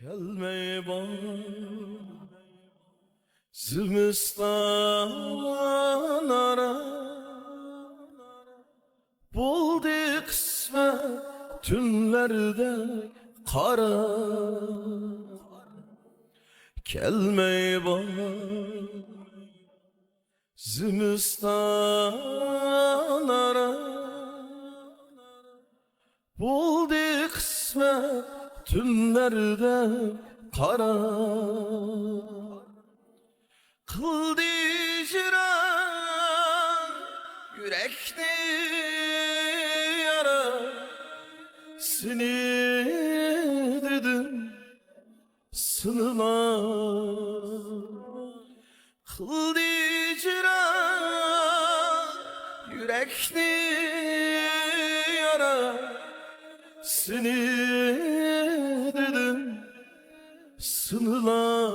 Gelmey bana zimistan ara, buldu kısmet tünlerde kara. Gelmey bana zimistan ara, buldu kısmet tünlerde kara. Kıldı hicran yürekli yara, seni dedim sınılar. Kıldı hicran yürekli yara, seni dedim sınılar.